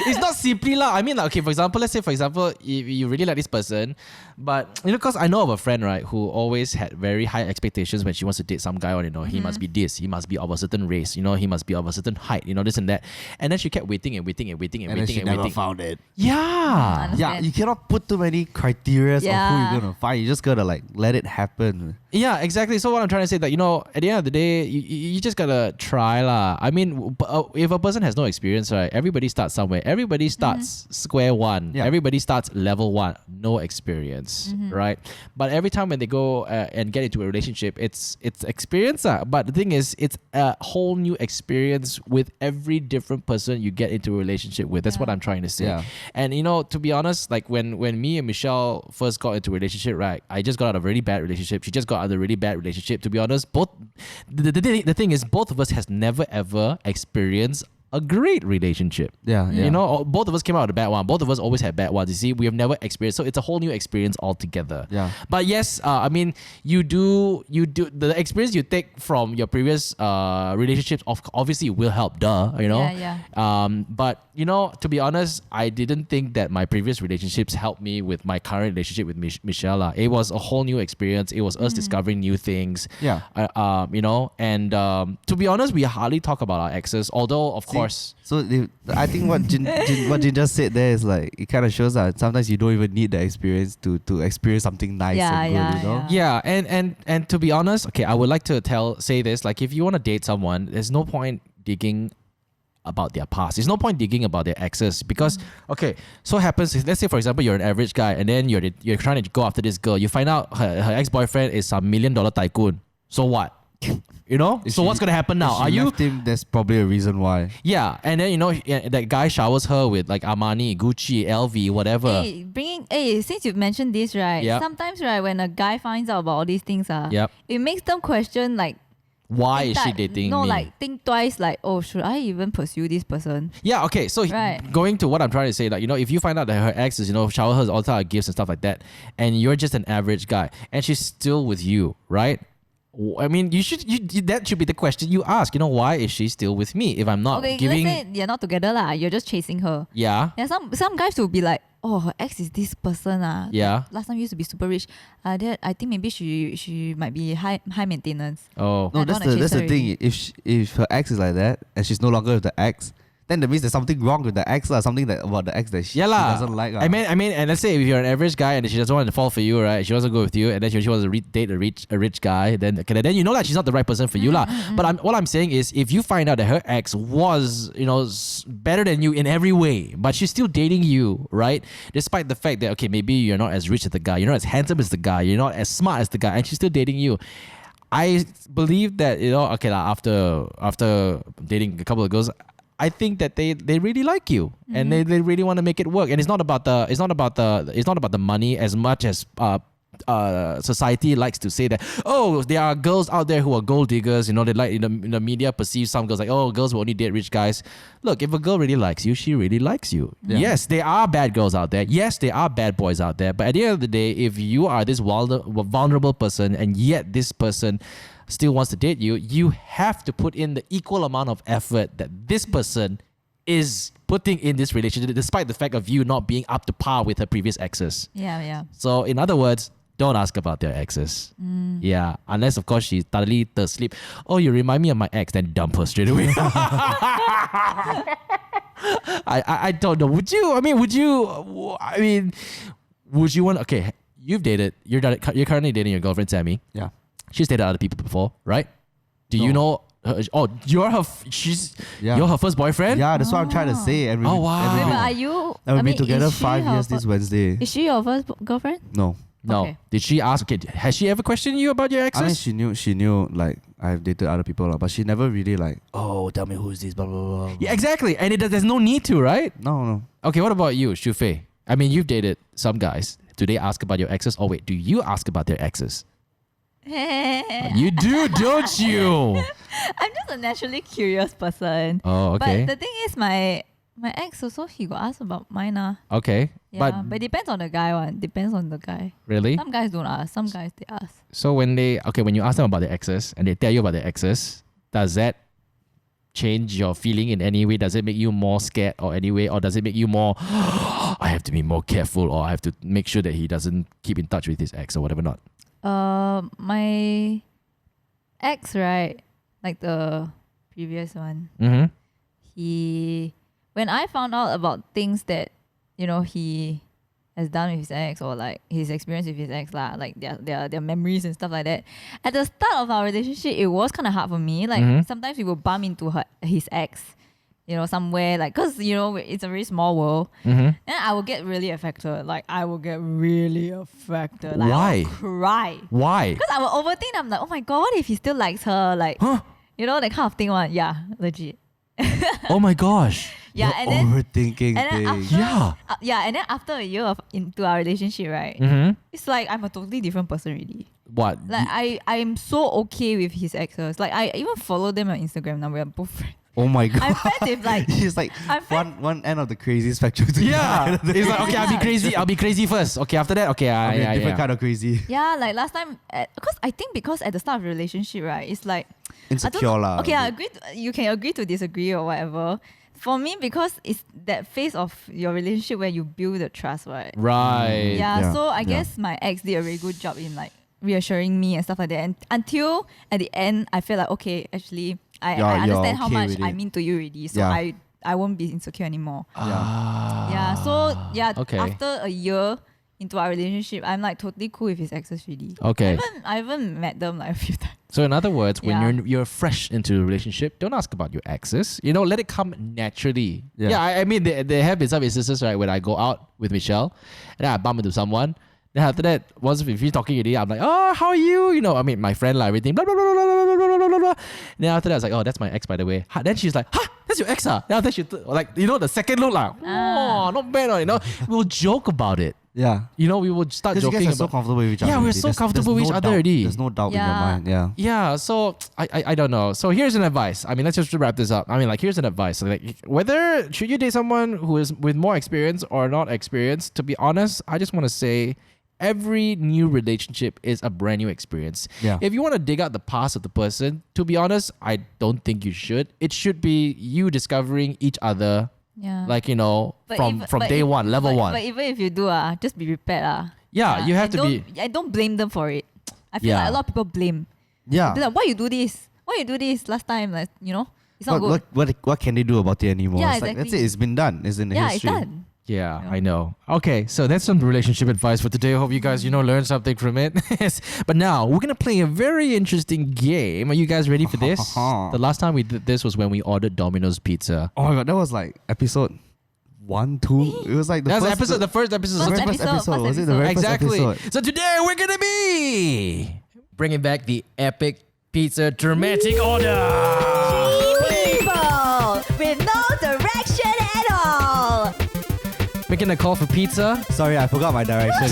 it's not simply lah. I mean, like, okay, let's say, if you really like this person, but because I know of a friend, right, who always had very high expectations when she wants to date some guy, or he must be this, he must be of a certain race, he must be of a certain height, this and that, and then she kept waiting and waiting and waiting and And then waiting she and never waiting. found it. Yeah. Understand. Yeah, you cannot put too many criteria of who Yeah. you're gonna find. You just gotta like let it happen. Yeah, exactly. So what I'm trying to say that, at the end of the day, you just gotta try lah. I mean, if a person has no experience, right, everybody starts somewhere. Everybody starts square one. Yeah. Everybody starts level one, no experience, right? But every time when they go and get into a relationship, it's experience. But the thing is, it's a whole new experience with every different person you get into a relationship with. That's what I'm trying to say. Yeah. And to be honest, like when me and Michelle first got into a relationship, right, I just got out of a really bad relationship. She just got out of a really bad relationship. To be honest, both the thing is, both of us has never ever experienced a great relationship. Yeah. You know, both of us came out with a bad one. Both of us always had bad ones. You see, we have never experienced, so it's a whole new experience altogether. Yeah. But yes, I mean, you do the experience you take from your previous relationships. Obviously, will help. Duh, you know. Yeah. But you know, to be honest, I didn't think that my previous relationships helped me with my current relationship with Michelle. It was a whole new experience. It was us discovering new things. Yeah. You know, and to be honest, we hardly talk about our exes. Although, of course. So I think what what Jin just said there is like, it kind of shows that sometimes you don't even need the experience to experience something nice and good, you know? Yeah, and to be honest, okay, I would like to say this, like if you want to date someone, there's no point digging about their past. There's no point digging about their exes because okay, so happens, let's say for example you're an average guy and then you're trying to go after this girl. You find out her ex-boyfriend is some $1 million tycoon. So what? You know? So what's gonna happen now? Are you left him? There's probably a reason why. Yeah, and then you know that guy showers her with like Armani, Gucci, LV, whatever. Since you've mentioned this, right? Yep. Sometimes, right, when a guy finds out about all these things, Yep. it makes them question like, Why is she dating no, me? like think twice, like, oh, should I even pursue this person? Yeah, okay. So Right. going to what I'm trying to say, like, you know, if you find out that her ex is, you know, shower her all type of gifts and stuff like that, and you're just an average guy, and she's still with you, right? I mean, that should be the question you ask. You know, why is she still with me if I'm not giving? Let's say you're not together lah. You're just chasing her. Yeah. Yeah, some guys will be like, oh, her ex is this person Yeah. Last time used to be super rich. I think maybe she might be high maintenance. Oh. No, I don't that's wanna the chase her thing. If her ex is like that and she's no longer with the ex, then that means there's something wrong with the ex lah. Something that about the ex that she doesn't like. I mean, and let's say if you're an average guy and she doesn't want to fall for you, right? She doesn't go with you, and then she wants to date a rich guy. Then you know that she's not the right person for you lah. But what I'm saying is, if you find out that her ex was, you know, better than you in every way, but she's still dating you, right? Despite the fact that okay, maybe you're not as rich as the guy, you're not as handsome as the guy, you're not as smart as the guy, and she's still dating you. I believe that, you know, okay lah, after dating a couple of girls, I think that they really like you and they really want to make it work. And it's not about the money as much as society likes to say that, oh, there are girls out there who are gold diggers. You know, they like in the media perceive some girls like, oh, girls will only date rich guys. Look, if a girl really likes you, she really likes you. Yeah. Yes, there are bad girls out there. Yes, there are bad boys out there. But at the end of the day, if you are this vulnerable person and yet this person still wants to date you, you have to put in the equal amount of effort that this person is putting in this relationship, despite the fact of you not being up to par with her previous exes. Yeah. So in other words, don't ask about their exes. Yeah, unless of course she thoroughly does sleep. Oh, you remind me of my ex, then dump her straight away. I don't know. Would you? Would you want? Okay, you've dated. You're currently dating your girlfriend Sammy. Yeah. She's dated other people before, right? Do you know? You're her first boyfriend? Yeah, that's what I'm trying to say. And Oh, wow. Wait, but are you? And we've been together is she 5 her years this Wednesday. Is she your first girlfriend? No. No. Okay. Did she ask? Okay, has she ever questioned you about your exes? I mean, she knew like I've dated other people, but she never really like, oh, tell me who's this, blah, blah, blah, blah. Yeah, exactly. And there's no need to, right? No. Okay, what about you, Shu Fei? I mean, you've dated some guys. Do they ask about your exes? Or wait, do you ask about their exes? You do, don't you? I'm just a naturally curious person. Oh, okay. But the thing is, my ex also, he got asked about mine. Okay. Yeah, but it depends on the guy one. Depends on the guy. Really? Some guys don't ask. Some guys they ask. So when you ask them about their exes and they tell you about their exes, does that change your feeling in any way? Does it make you more scared or any way? Or does it make you more, I have to be more careful, or I have to make sure that he doesn't keep in touch with his ex or whatever not? My ex, right? Like the previous one. Mm-hmm. When I found out about things that, you know, he has done with his ex, or like his experience with his ex lah, like their memories and stuff like that. At the start of our relationship, it was kind of hard for me. Like sometimes we would bump into his ex, you know, somewhere, like, cause you know it's a very small world, and I will get really affected. Like I will get really affected. Like, Why? I will cry. Why? Cause I will overthink. I'm like, oh my god, what if he still likes her? Like, you know, that kind of thing. One, yeah, legit. Oh my gosh. Yeah, You're and then overthinking and then things. after, and then after a year into our relationship, right? It's like I'm a totally different person already. What? Like I'm so okay with his exes. Like I even follow them on Instagram now. We're both friends. Oh my god. I'm friends with like He's like I'm one end of the crazy spectrum to the Yeah. other. It's like, okay, I'll be crazy first. Okay, after that, okay, I mean, yeah, different yeah. kind of crazy. yeah, like last time, because at the start of the relationship, right, it's like I don't Insecure know. lah. Okay, I agree. You can agree to disagree or whatever. For me, because it's that phase of your relationship where you build the trust, right? Right. Yeah. Yeah, So I yeah. guess my ex did a very good job in like reassuring me and stuff like that. And until at the end, I feel like okay, actually, I You're understand how okay much with I it. mean to you already. So Yeah. I won't be insecure anymore. Ah. Yeah. So yeah, Okay. after a year into our relationship, I'm like totally cool with his exes already. Okay. I even met them like a few times. So in other words, when Yeah. you're fresh into a relationship, don't ask about your exes. You know, let it come naturally. Yeah. Yeah, I mean, there have been some instances, right, when I go out with Michelle and then I bump into someone. Then after that, once if you're talking already, I'm like, oh, how are you? You know, I mean, my friend, like, everything, blah, blah, blah, blah, blah, blah, blah, blah, blah. Then after that, I was like, oh, that's my ex, by the way. Then she's like, huh, that's your ex, ah? Then after she, like, you know, the second look, like, oh, not bad, you know. We'll joke about it. Yeah. You know, we would start Because you joking guys are so about. comfortable with each other. Yeah, we're already. so comfortable with each no other doubt. already. There's no doubt in your Yeah. mind. Yeah. Yeah, so I don't know. So here's an advice. I mean, let's just wrap this up. I mean, like, here's an advice. Like, whether should you date someone who is with more experience or not experienced, to be honest, I just want to say every new relationship is a brand new experience. Yeah. If you want to dig out the past of the person, to be honest, I don't think you should. It should be you discovering each other, Yeah. like, you know, But from but day one, level one. But even if you do, just be prepared. Yeah, you have and to be. I don't blame them for it. I feel Yeah. like a lot of people blame. Yeah. They're like, why you do this? Why you do this last time? Like, you know, it's not good. What can they do about it anymore? Yeah, It's like, that's exactly. it. It's been done. It's in the Yeah, history. it's done. Yeah, Yeah. I know. Okay, so that's some relationship advice for today. I hope you guys, learn something from it. But now we're gonna play a very interesting game. Are you guys ready for this? The last time we did this was when we ordered Domino's pizza. Oh my god, that was like episode 1, 2. It was like the That's first the first episode. First first episode, episode. first Was it the very Exactly. first episode? So today we're gonna be bringing back the epic pizza dramatic order. People with no direction at all. Making a call for pizza. Sorry, I forgot my direction.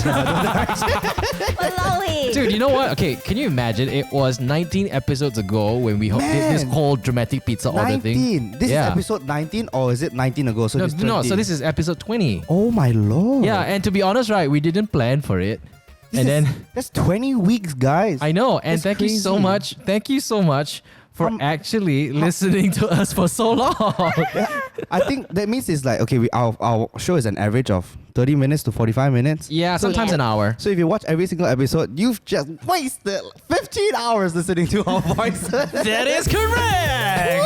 Malawi. Dude, you know what? Okay, can you imagine? It was 19 episodes ago when we did this Man. whole dramatic pizza order thing. 19. This Yeah. is episode 19 or is it 19 ago? So No, this is no, 20. so this is episode 20. Oh my lord. Yeah, and to be honest, right, we didn't plan for it. That's 20 weeks, guys. I know, and That's thank you so crazy. much. Thank you so much for actually listening to us for so long. I think that means it's like okay, our show is an average of 30 minutes to 45 minutes. Yeah, sometimes an hour. So if you watch every single episode, you've just wasted 15 hours listening to our voices. That is correct.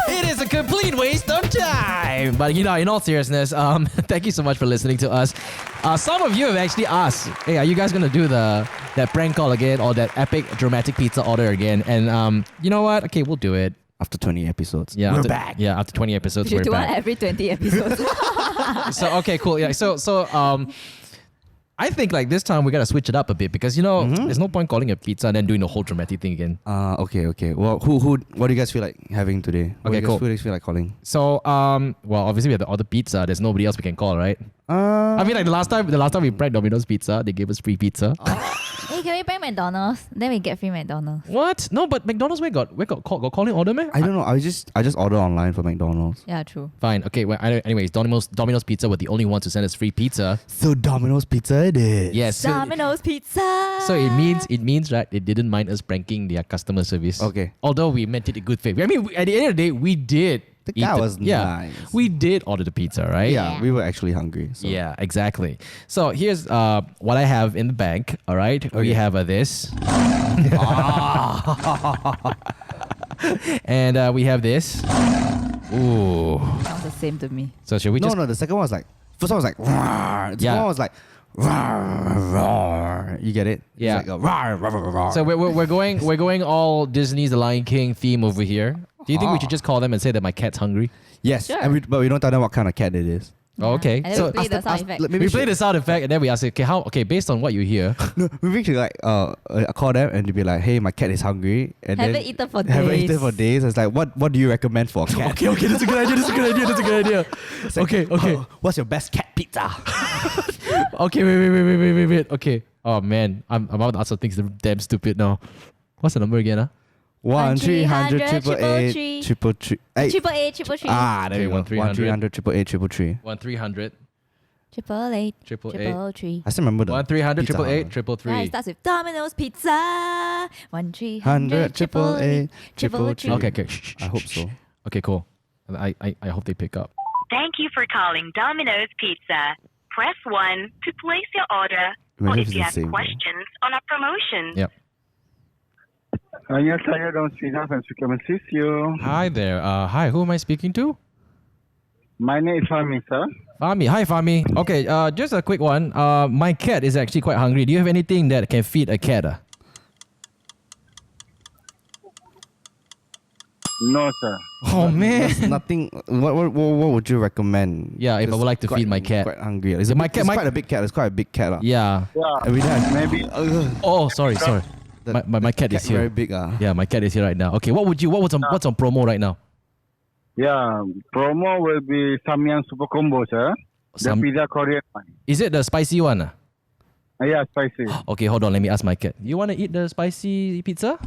It is a complete waste of time. But in all seriousness, thank you so much for listening to us. Some of you have actually asked, hey, are you guys gonna do that prank call again or that epic dramatic pizza order again? And you know what? Okay, we'll do it. After 20 episodes, Yeah, we're after, back. Yeah, after 20 episodes, You we're do one back. every 20 episodes. So okay, cool. Yeah. So I think like this time we gotta switch it up a bit because there's no point calling it pizza and then doing the whole dramatic thing again. Okay. Well, what do you guys feel like having today? What Okay, do you cool. guys feel like calling? So well obviously we have to order pizza. There's nobody else we can call, right? I mean like the last time we pranked Domino's Pizza, they gave us free pizza. Hey, can we bring McDonald's? Then we get free McDonald's. What? No, but McDonald's got calling order, man. I don't know. I just order online for McDonald's. Yeah, true. Fine. Okay. Well, anyways, Domino's Pizza were the only ones to send us free pizza. So Domino's Pizza it is. Yes. Domino's Pizza. So it means right, they didn't mind us pranking their customer service. Okay. Although we meant it in good faith. I mean, at the end of the day, we did. The eat guy was nice. We did order the pizza, right? Yeah, we were actually hungry. So. Yeah, exactly. So here's what I have in the bank. All right, we Okay. have this, and we have this. Ooh. Sounds the same to me. So should we No, just? no. The second one was like. First one was like. Rawr. The second one was like. Rawr, rawr. You get it? Yeah. It's like a rawr, rawr, rawr, rawr. So we're going all Disney's The Lion King theme over here. Do you think we should just call them and say that my cat's hungry? Yes, Sure. but we don't tell them what kind of cat it is. Oh, okay. And then So we play the sound effect. we play the sound effect and then we ask, okay, based on what you hear. No, we actually like call them and be like, hey, my cat is hungry, and Haven't then eaten for haven't days. eaten for days. It's like, what do you recommend for a cat? okay, that's a good idea. That's a good idea. It's like, Okay. "Oh, what's your best cat pizza? Okay, wait. Okay. Oh man, I'm about to ask some things that are damn stupid now. What's the number again? 1-300-888-333. Triple eight, triple three. Ah, there Okay, you go. 1-300-888-333. 1-300 Triple eight, 888 triple three. I still remember the 1-300 Pizza Hut 888 Yeah, it 333. starts with Domino's Pizza. 1-300 1-888-333. Okay. Shh, I hope so. Okay, cool. I hope they pick up. Thank you for calling Domino's Pizza. Press 1 to place your order, or Imagine if if you it's have the same. questions on our promotion. Yep. Yes, saya Don Sina and Suka assist you. Hi there. Hi, who am I speaking to? My name is Fahmi, sir. Fahmi. Hi, Fahmi. Okay, just a quick one. My cat is actually quite hungry. Do you have anything that can feed a cat? No, sir. Oh, man. There's nothing. What would you recommend? Yeah, if I would like to feed my cat. Quite hungry. It's, My cat- it's my- quite a big cat. It's quite a big cat. Yeah. Yeah, Every day. maybe. Oh, sorry. The My cat is very here. big. Yeah, my cat is here right now. Okay, what's on promo right now? Yeah, promo will be Samyang Super Combo, sir. The pizza Korean one. Is it the spicy one? Yeah, spicy. Okay, hold on. Let me ask my cat. You want to eat the spicy pizza?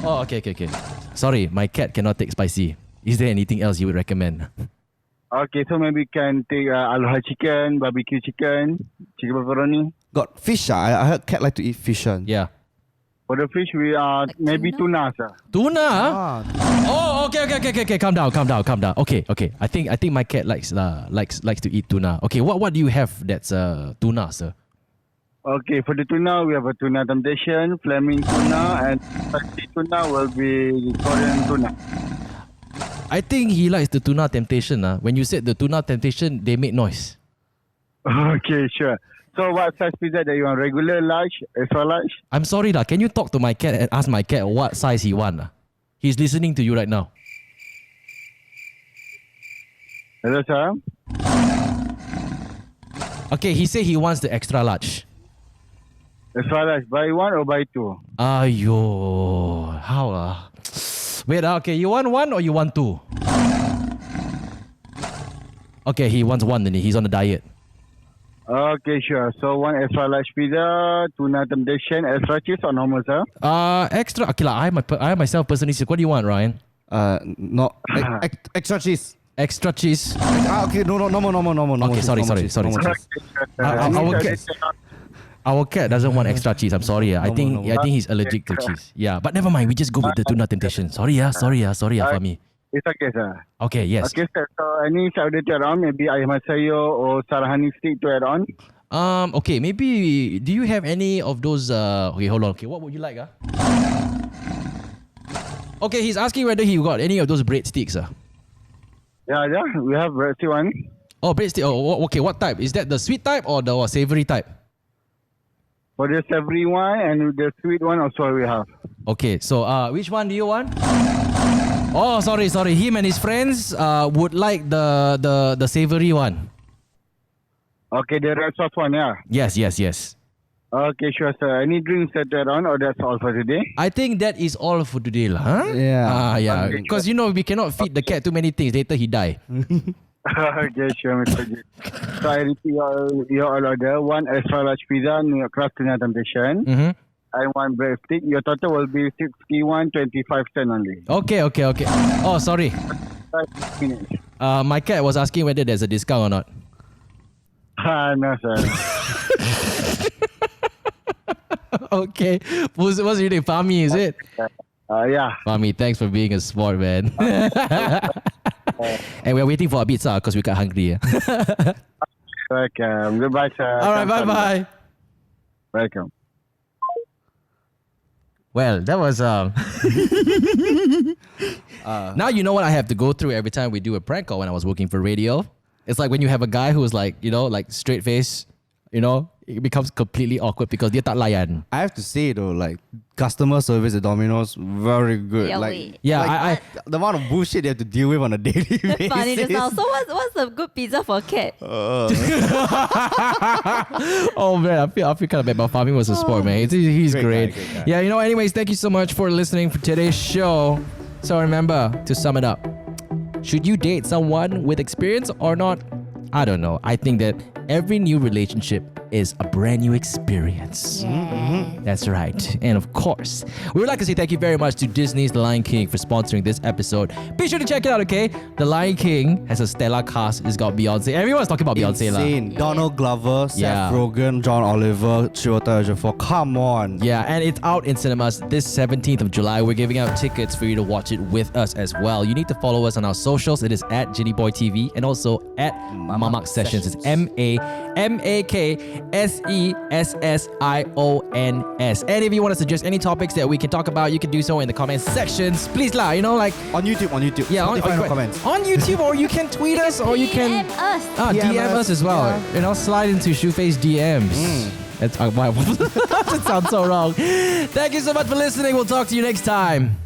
Oh, okay. Sorry, my cat cannot take spicy. Is there anything else you would recommend? Okay, so maybe can take aloha chicken, barbecue chicken, chicken pepperoni. Got fish. I heard cat like to eat fish. Yeah. For the fish, we are Like maybe tuna? tuna, sir. Tuna? Ah, Oh, okay. Calm down. Okay. I think my cat likes to eat tuna. Okay, what do you have that's tuna, sir? Okay, for the tuna, we have a tuna temptation, flaming tuna, and spicy tuna will be Korean tuna. I think he likes the tuna temptation. When you said the tuna temptation, they made noise. Okay, sure. So what size pizza that you want? Regular, large, extra large? I'm sorry lah. Can you talk to my cat and ask my cat what size he want? He's listening to you right now. Hello, sir. Okay, he said he wants the extra large. Extra large, buy one or buy two? Ayo, how Wait, okay, you want one or you want two? Okay, he wants one, then he's on a diet. Okay, sure. So one extra large pizza, tuna temptation, extra cheese or normal, sir? Extra. Okay, I myself personally said, what do you want, Ryan? not extra cheese. Extra cheese. Okay, no more. Okay, sorry. Okay, sure, sir. Our cat doesn't want extra cheese. I'm sorry. I think he's allergic to cheese. Yeah, but never mind. We just go with the tuna temptation. Sorry, Fahmi. It's okay, sir. Okay, yes. Okay, sir. So any side to add on? Maybe ayam masayo or sarahani stick to add on? Okay, maybe do you have any of those okay, hold on. Okay, what would you like? Okay, he's asking whether he got any of those breadsticks. Yeah, we have recipe one. Oh, breadstick. Oh, okay, what type? Is that the sweet type or the savory type? For the savory one and the sweet one also we have. Okay, so which one do you want? Oh, sorry. Him and his friends would like the savory one. Okay, the red sauce one, yeah. Yes. Okay, sure, sir. Any drinks that add on or that's all for today? I think that is all for today, lah. Huh? Yeah. Yeah. Okay, Because we cannot feed the cat too many things. Later he die. Okay, sure, Mr. G. So I repeat your order. One extra large pizza, New York crust tuna temptation, Mm-hmm. and one breadstick. Your total will be 61.25 only. Okay. Oh, sorry. 5 minutes. My cat was asking whether there's a discount or not. No, sir. Okay. What's your name? Fahmi, is it? Yeah. Fahmi, thanks for being a sport, man. And we're waiting for a pizza because we got hungry. Welcome. Goodbye, sir. All right, bye. Welcome. Well, that was now you know what I have to go through every time we do a prank call when I was working for radio. It's like when you have a guy who's like, like straight face, it becomes completely awkward because dia tak layan. I have to say though, like customer service at Domino's very good. Yeah, like wait. Yeah, like, the amount of bullshit they have to deal with on a daily basis. Funny just now. So what's a good pizza for a cat? Oh man, I feel kind of bad. But Fahmi was a sport, man. He's great. Great guy. Yeah, anyways, thank you so much for listening for today's show. So remember, to sum it up, should you date someone with experience or not? I don't know. I think that every new relationship is a brand new experience. That's right. And of course, we would like to say thank you very much to Disney's The Lion King for sponsoring this episode. Be sure to check it out, okay? The Lion King has a stellar cast. It's got Beyonce. Everyone's talking about Beyonce. Insane. Donald Glover, Seth Yeah. Rogen, John Oliver, Chiwetel Ejiofor. Come on. Yeah, and it's out in cinemas this 17th of July. We're giving out tickets for you to watch it with us as well. You need to follow us on our socials. It is at JinnyBoyTV and also at Mamak Sessions. It's MAMAKSESSIONS. And if you want to suggest any topics that we can talk about, you can do so in the comments sections. Please lah, like On YouTube. yeah, Spotify, no comments. on YouTube, or you can tweet us, or you can DM us. DM us as well. Slide into Shoeface DMs. That's why that sounds so wrong. Thank you so much for listening. We'll talk to you next time.